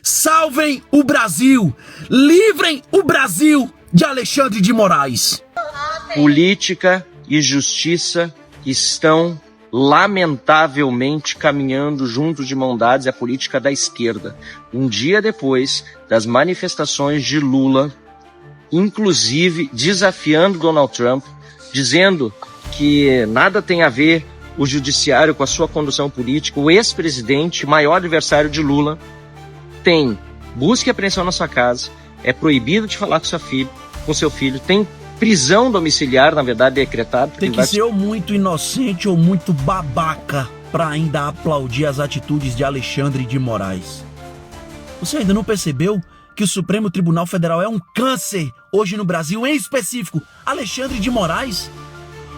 Salvem o Brasil! Livrem o Brasil de Alexandre de Moraes! Política e justiça estão lamentavelmente caminhando juntos de mão dadas, é a política da esquerda. Um dia depois das manifestações de Lula, inclusive desafiando Donald Trump, dizendo que nada tem a ver o judiciário com a sua condução política, o ex-presidente, maior adversário de Lula, tem busca e apreensão na sua casa, é proibido de falar com seu filho, tem prisão domiciliar, na verdade, decretada. Tem que ser ou muito inocente ou muito babaca para ainda aplaudir as atitudes de Alexandre de Moraes. Você ainda não percebeu que o Supremo Tribunal Federal é um câncer hoje no Brasil, em específico Alexandre de Moraes?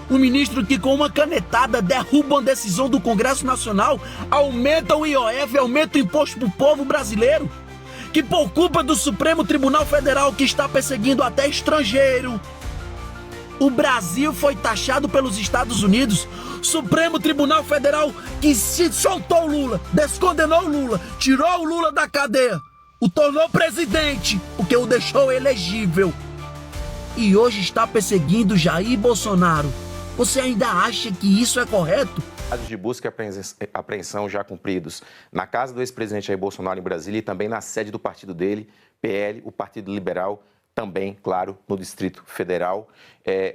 O ministro que com uma canetada derruba uma decisão do Congresso Nacional, aumenta o IOF, aumenta o imposto pro povo brasileiro, que por culpa do Supremo Tribunal Federal que está perseguindo até estrangeiro, o Brasil foi taxado pelos Estados Unidos. Supremo Tribunal Federal que se soltou o Lula, descondenou o Lula, tirou o Lula da cadeia, o tornou presidente, porque o deixou elegível. E hoje está perseguindo Jair Bolsonaro. Você ainda acha que isso é correto? De busca e apreensão já cumpridos na casa do ex-presidente Jair Bolsonaro em Brasília e também na sede do partido dele, PL, o Partido Liberal, também, claro, no Distrito Federal.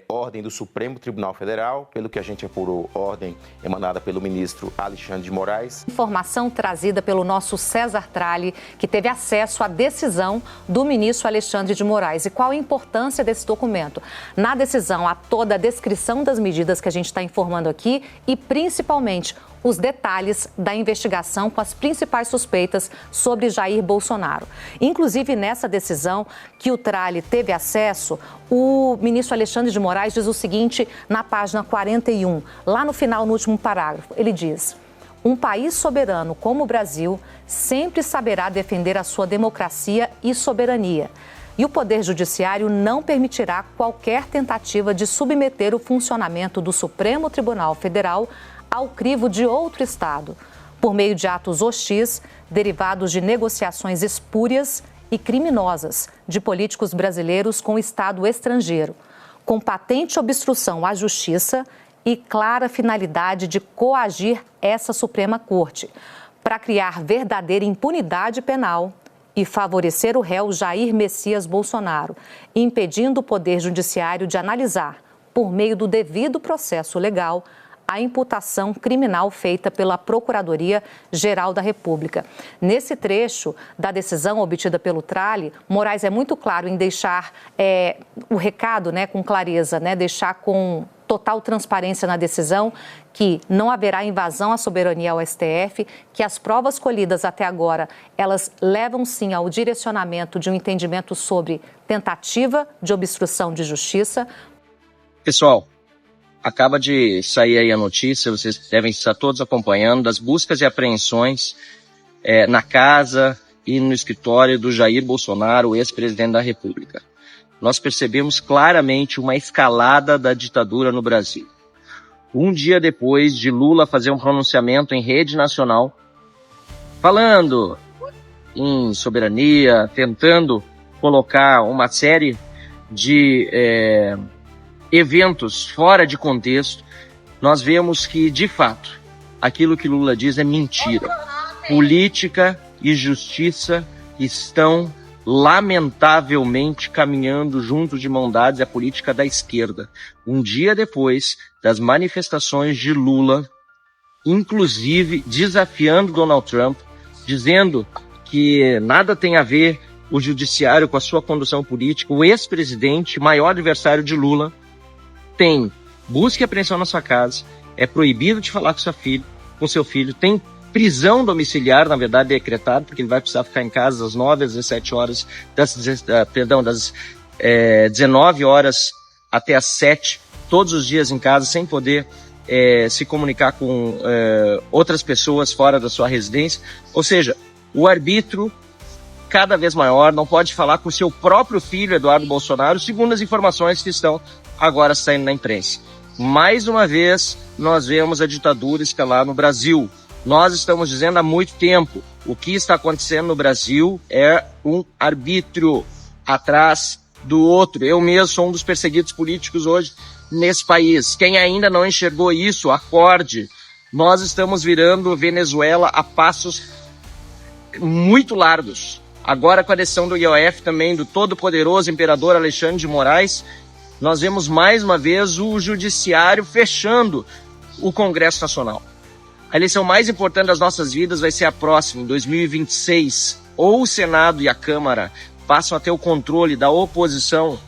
Ordem do Supremo Tribunal Federal, pelo que a gente apurou, ordem emanada pelo ministro Alexandre de Moraes. Informação trazida pelo nosso César Tralli, que teve acesso à decisão do ministro Alexandre de Moraes. E qual a importância desse documento? Na decisão, há toda a descrição das medidas que a gente está informando aqui e, principalmente, os detalhes da investigação com as principais suspeitas sobre Jair Bolsonaro. Inclusive, nessa decisão que o Tralli teve acesso, o ministro Alexandre de Moraes diz o seguinte na página 41, lá no final, no último parágrafo. Ele diz: um país soberano como o Brasil sempre saberá defender a sua democracia e soberania. E o Poder Judiciário não permitirá qualquer tentativa de submeter o funcionamento do Supremo Tribunal Federal ao crivo de outro Estado, por meio de atos hostis, derivados de negociações espúrias e criminosas de políticos brasileiros com o Estado estrangeiro, com patente obstrução à justiça e clara finalidade de coagir essa Suprema Corte, para criar verdadeira impunidade penal e favorecer o réu Jair Messias Bolsonaro, impedindo o Poder Judiciário de analisar, por meio do devido processo legal, a imputação criminal feita pela Procuradoria-Geral da República. Nesse trecho da decisão obtida pelo Tralli, Moraes é muito claro em deixar o recado com clareza, deixar com total transparência na decisão que não haverá invasão à soberania ao STF, que as provas colhidas até agora, elas levam sim ao direcionamento de um entendimento sobre tentativa de obstrução de justiça. Pessoal, acaba de sair aí a notícia, vocês devem estar todos acompanhando, das buscas e apreensões na casa e no escritório do Jair Bolsonaro, o ex-presidente da República. Nós percebemos claramente uma escalada da ditadura no Brasil. Um dia depois de Lula fazer um pronunciamento em rede nacional, falando em soberania, tentando colocar uma série de eventos fora de contexto, nós vemos que, de fato, aquilo que Lula diz é mentira. Política e justiça estão lamentavelmente caminhando juntos de mão dadas, é a política da esquerda. Um dia depois das manifestações de Lula, inclusive desafiando Donald Trump, dizendo que nada tem a ver o judiciário com a sua condução política, o ex-presidente, maior adversário de Lula, tem busca e apreensão na sua casa, é proibido de falar com seu filho, tem prisão domiciliar, na verdade, decretada, porque ele vai precisar ficar em casa das 9 às 17 horas, das 19 horas até às 7, todos os dias em casa, sem poder se comunicar com outras pessoas fora da sua residência. Ou seja, o arbítrio cada vez maior, não pode falar com seu próprio filho, Eduardo Bolsonaro, segundo as informações que estão agora saindo na imprensa. Mais uma vez, nós vemos a ditadura escalar no Brasil. Nós estamos dizendo há muito tempo, o que está acontecendo no Brasil é um arbítrio atrás do outro. Eu mesmo sou um dos perseguidos políticos hoje nesse país. Quem ainda não enxergou isso, acorde. Nós estamos virando Venezuela a passos muito largos. Agora com a decisão do IOF também, do todo-poderoso imperador Alexandre de Moraes, nós vemos mais uma vez o judiciário fechando o Congresso Nacional. A eleição mais importante das nossas vidas vai ser a próxima, em 2026. Ou o Senado e a Câmara passam a ter o controle da oposição,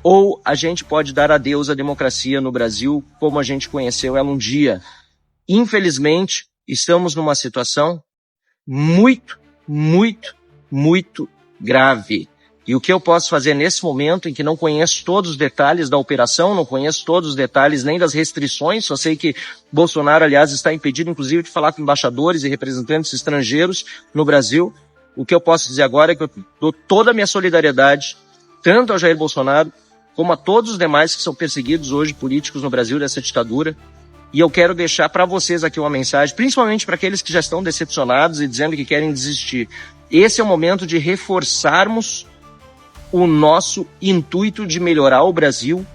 ou a gente pode dar adeus à democracia no Brasil como a gente conheceu ela um dia. Infelizmente, estamos numa situação muito grave. E o que eu posso fazer nesse momento em que não conheço todos os detalhes da operação, não conheço todos os detalhes nem das restrições, só sei que Bolsonaro, aliás, está impedido, inclusive, de falar com embaixadores e representantes estrangeiros no Brasil. O que eu posso dizer agora é que eu dou toda a minha solidariedade, tanto ao Jair Bolsonaro, como a todos os demais que são perseguidos hoje, políticos no Brasil, dessa ditadura. E eu quero deixar para vocês aqui uma mensagem, principalmente para aqueles que já estão decepcionados e dizendo que querem desistir. Esse é o momento de reforçarmos o nosso intuito de melhorar o Brasil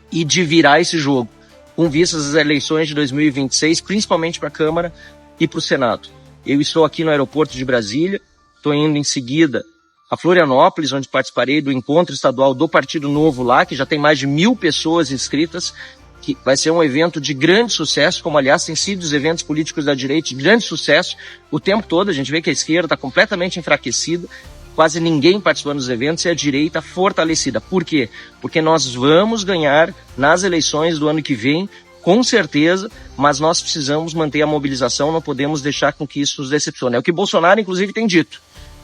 e de virar esse jogo, com vistas às eleições de 2026, principalmente para a Câmara e para o Senado. Eu estou aqui no aeroporto de Brasília, estou indo em seguida a Florianópolis, onde participarei do encontro estadual do Partido Novo lá, que já tem mais de 1.000 pessoas inscritas, que vai ser um evento de grande sucesso, como aliás tem sido os eventos políticos da direita de grande sucesso o tempo todo. A gente vê que a esquerda está completamente enfraquecida, quase ninguém participando dos eventos e a direita fortalecida. Por quê? Porque nós vamos ganhar nas eleições do ano que vem, com certeza, mas nós precisamos manter a mobilização, não podemos deixar com que isso nos decepcione. É o que Bolsonaro, inclusive, tem dito,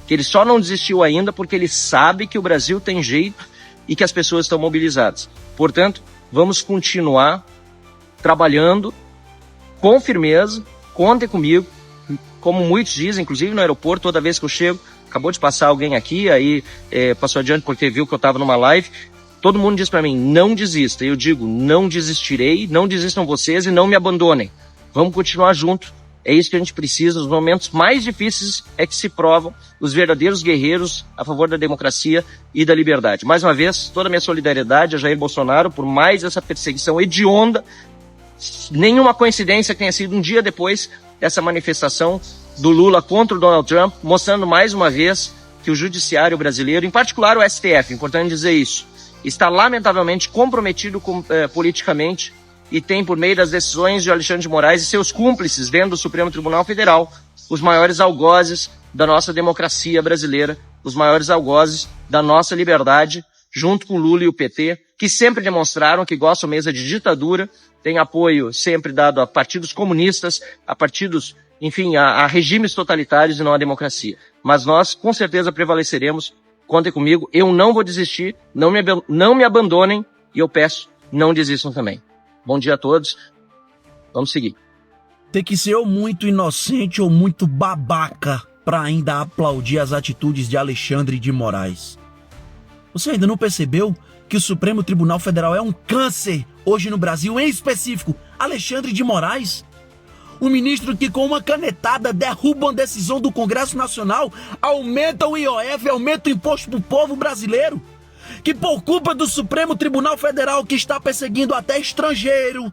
que ele só não desistiu ainda porque ele sabe que o Brasil tem jeito e que as pessoas estão mobilizadas. Portanto, vamos continuar trabalhando com firmeza, contem comigo, como muitos dizem, inclusive no aeroporto, toda vez que eu chego, acabou de passar alguém aqui, aí passou adiante porque viu que eu estava numa live, todo mundo diz para mim, não desista. Eu digo, não desistirei, não desistam vocês e não me abandonem. Vamos continuar junto. É isso que a gente precisa. Nos momentos mais difíceis é que se provam os verdadeiros guerreiros a favor da democracia e da liberdade. Mais uma vez, toda a minha solidariedade a Jair Bolsonaro por mais essa perseguição hedionda. Nenhuma coincidência que tenha sido um dia depois dessa manifestação do Lula contra o Donald Trump, mostrando mais uma vez que o judiciário brasileiro, em particular o STF, importante dizer isso, está lamentavelmente comprometido politicamente e tem, por meio das decisões de Alexandre de Moraes e seus cúmplices dentro do Supremo Tribunal Federal, os maiores algozes da nossa democracia brasileira, os maiores algozes da nossa liberdade, junto com o Lula e o PT, que sempre demonstraram que gostam mesmo de ditadura, têm apoio sempre dado a partidos comunistas, a partidos, enfim, a regimes totalitários e não a democracia. Mas nós, com certeza, prevaleceremos. Contem comigo, eu não vou desistir, não me abandonem e eu peço, não desistam também. Bom dia a todos, vamos seguir. Tem que ser ou muito inocente ou muito babaca para ainda aplaudir as atitudes de Alexandre de Moraes. Você ainda não percebeu que o Supremo Tribunal Federal é um câncer hoje no Brasil, em específico, Alexandre de Moraes? O ministro que com uma canetada derruba uma decisão do Congresso Nacional, aumenta o IOF, aumenta o imposto pro povo brasileiro, que por culpa do Supremo Tribunal Federal que está perseguindo até estrangeiro,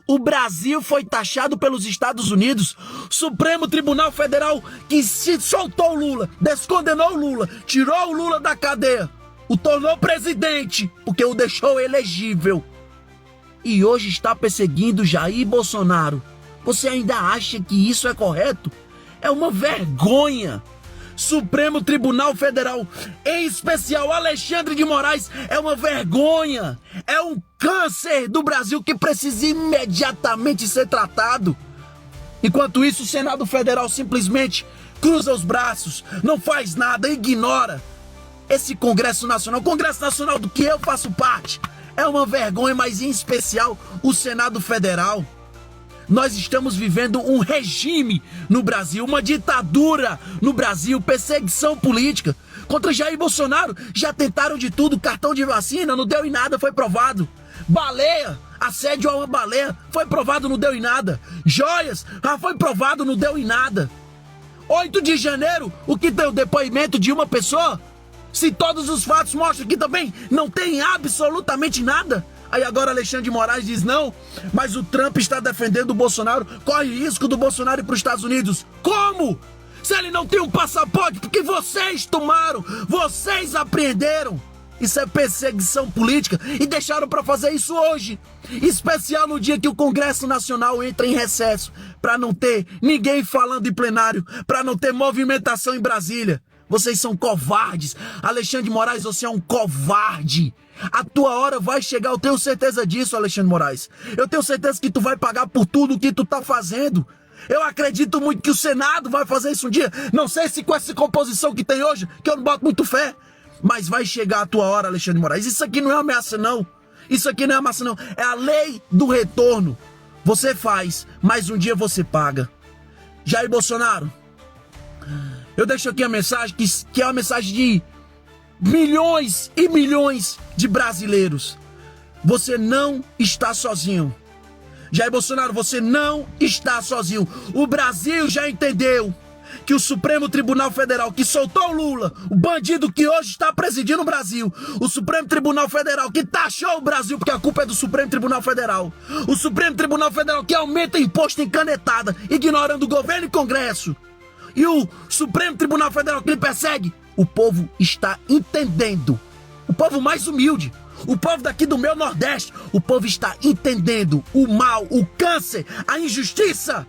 o Brasil foi taxado pelos Estados Unidos. Supremo Tribunal Federal que se soltou o Lula, descondenou o Lula, tirou o Lula da cadeia, o tornou presidente porque o deixou elegível. E hoje está perseguindo Jair Bolsonaro. Você ainda acha que isso é correto? É uma vergonha. Supremo Tribunal Federal, em especial Alexandre de Moraes, é uma vergonha. É um câncer do Brasil que precisa imediatamente ser tratado. Enquanto isso, o Senado Federal simplesmente cruza os braços, não faz nada, ignora. Esse Congresso Nacional do que eu faço parte, é uma vergonha, mas em especial o Senado Federal. Nós estamos vivendo um regime no Brasil, uma ditadura no Brasil, perseguição política. Contra Jair Bolsonaro já tentaram de tudo, cartão de vacina, não deu em nada, foi provado. Baleia, Assédio a uma baleia foi provado, não deu em nada. Joias, foi provado, não deu em nada. 8 de janeiro, o que tem o depoimento de uma pessoa? Se todos os fatos mostram que também não tem absolutamente nada. Aí agora Alexandre de Moraes diz não, mas o Trump está defendendo o Bolsonaro, corre risco do Bolsonaro ir para os Estados Unidos. Como? Se ele não tem um passaporte, porque vocês tomaram, vocês apreenderam. Isso é perseguição política e deixaram para fazer isso hoje. Especial no dia que o Congresso Nacional entra em recesso, para não ter ninguém falando em plenário, para não ter movimentação em Brasília. Vocês são covardes. Alexandre de Moraes, você é um covarde. A tua hora vai chegar, eu tenho certeza disso, Alexandre de Moraes. Eu tenho certeza que tu vai pagar por tudo que tu tá fazendo. Eu acredito muito que o Senado vai fazer isso um dia. Não sei se com essa composição que tem hoje, que eu não boto muito fé. Mas vai chegar a tua hora, Alexandre de Moraes. Isso aqui não é ameaça, não. Isso aqui não é ameaça, não. É a lei do retorno. Você faz, mas um dia você paga. Jair Bolsonaro, eu deixo aqui a mensagem que é uma mensagem de milhões e milhões de brasileiros. Você não está sozinho. Jair Bolsonaro, você não está sozinho. O Brasil já entendeu que o Supremo Tribunal Federal, que soltou o Lula, o bandido que hoje está presidindo o Brasil, o Supremo Tribunal Federal que taxou o Brasil, porque a culpa é do Supremo Tribunal Federal, o Supremo Tribunal Federal que aumenta imposto em canetada, ignorando o governo e Congresso, e o Supremo Tribunal Federal que lhe persegue, o povo está entendendo. O povo mais humilde, o povo daqui do meu Nordeste, o povo está entendendo o mal, o câncer, a injustiça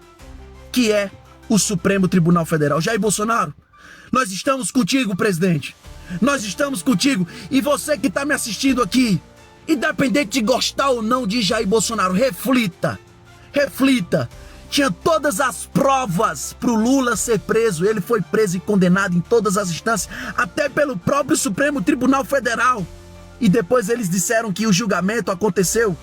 que é o Supremo Tribunal Federal. Jair Bolsonaro, nós estamos contigo, presidente. Nós estamos contigo. E você que está me assistindo aqui, independente de gostar ou não de Jair Bolsonaro, reflita. Reflita. Tinha todas as provas para o Lula ser preso. Ele foi preso e condenado em todas as instâncias, até pelo próprio Supremo Tribunal Federal. E depois eles disseram que o julgamento aconteceu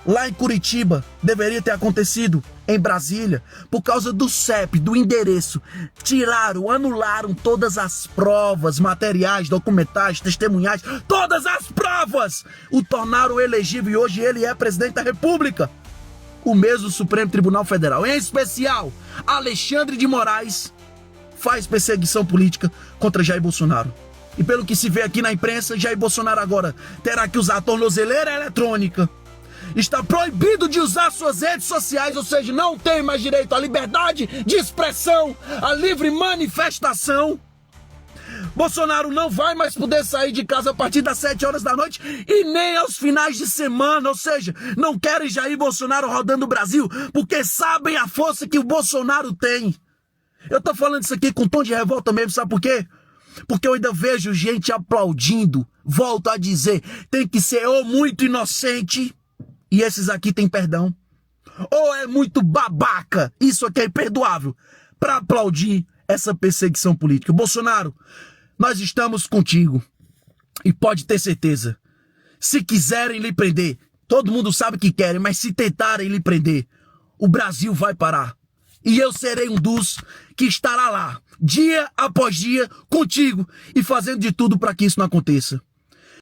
lá em Curitiba, deveria ter acontecido em Brasília, por causa do CEP, do endereço. Tiraram, anularam todas as provas, materiais, documentais, testemunhais, todas as provas! O tornaram elegível e hoje ele é presidente da República. O mesmo Supremo Tribunal Federal, em especial, Alexandre de Moraes, faz perseguição política contra Jair Bolsonaro. E pelo que se vê aqui na imprensa, Jair Bolsonaro agora terá que usar a tornozeleira eletrônica. Está proibido de usar suas redes sociais, ou seja, não tem mais direito à liberdade de expressão, à livre manifestação. Bolsonaro não vai mais poder sair de casa a partir das 7 horas da noite e nem aos finais de semana, ou seja, não querem Jair Bolsonaro rodando o Brasil porque sabem a força que o Bolsonaro tem. Eu tô falando isso aqui com tom de revolta mesmo, sabe por quê? Porque eu ainda vejo gente aplaudindo, volto a dizer, tem que ser ou muito inocente, e esses aqui têm perdão, ou é muito babaca, isso aqui é imperdoável, para aplaudir essa perseguição política. Bolsonaro, nós estamos contigo, e pode ter certeza, se quiserem lhe prender, todo mundo sabe que querem, mas se tentarem lhe prender, o Brasil vai parar. E eu serei um dos que estará lá, dia após dia, contigo, e fazendo de tudo para que isso não aconteça.